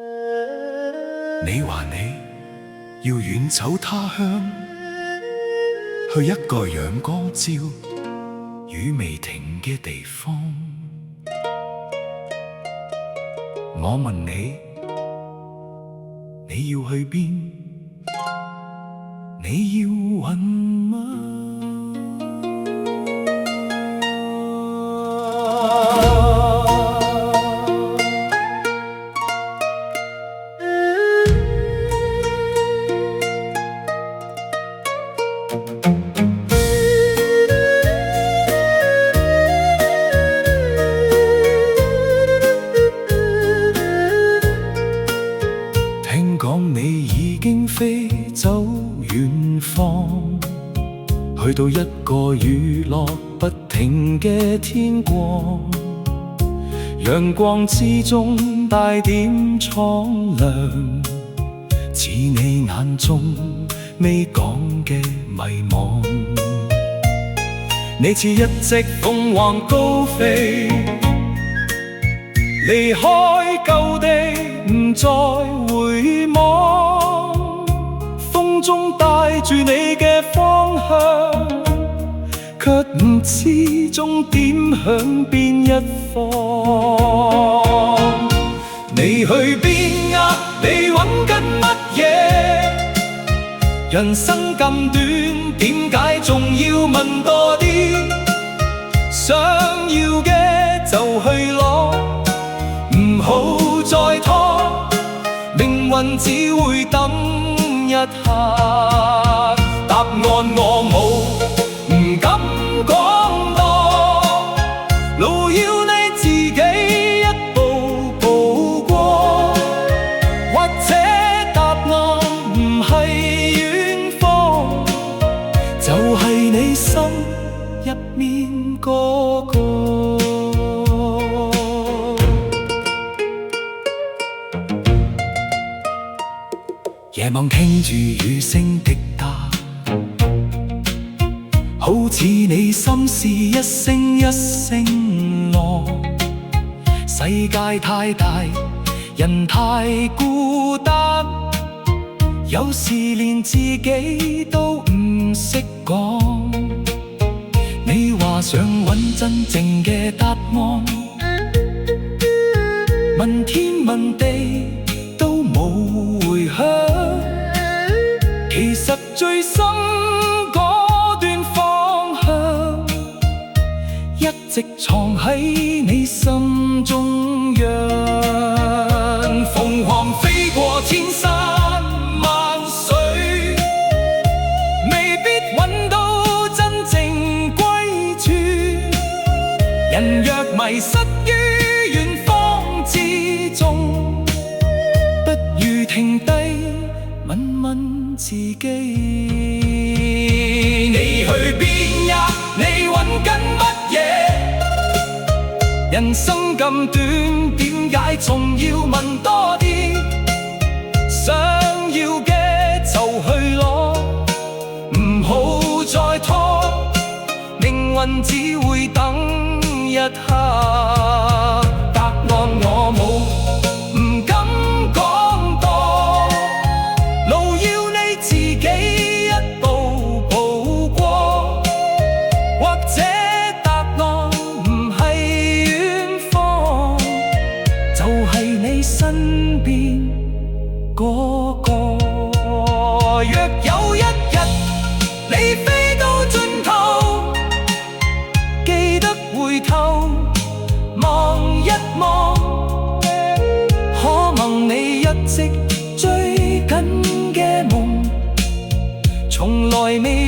你話你要遠走他鄉，去一個陽光照、雨未停嘅地方。我問你，你要去邊？你要雲嗎？聽講你已經飛走遠方，去到一個雨落不停嘅天光，陽光之中帶點蒼涼，似你眼中未講嘅迷惘。你似一隻鳳凰高飛，離開舊地唔再回望，風中帶住你嘅方向，卻唔知終點響邊一方。你去邊啊？你搵緊乜嘢？人生咁短，點解仲要問多啲？想要嘅就去攞，唔好再拖，命運只會等一下。答案我冇，唔敢講多，路要你自己一步步過，或者答案唔係遠方，就係你心入面嗰個。夜望聽住雨聲滴答，好似你心事一聲一聲落。世界太大，人太孤單，有時連自己都唔識講。你話想搵真正嘅答案，問天問地都冇回響。其實最深嗰段方向，一直藏喺你心中央。鳳凰飛過千山萬水，未必搵到真正歸處。人若迷失於遠方之中，不如停低問問自己。你去邊呀？你搵緊乜嘢？人生咁短，點解仲要問多啲？想要嘅就去攞，唔好再拖，命運只會等一下。答案我冇，唔敢講多，路要你自己一步步過，或者答案唔係遠方，就係你身邊嗰個。若有一日你飛到盡頭，記得回頭望一望，可能你一直追緊嘅夢，從來未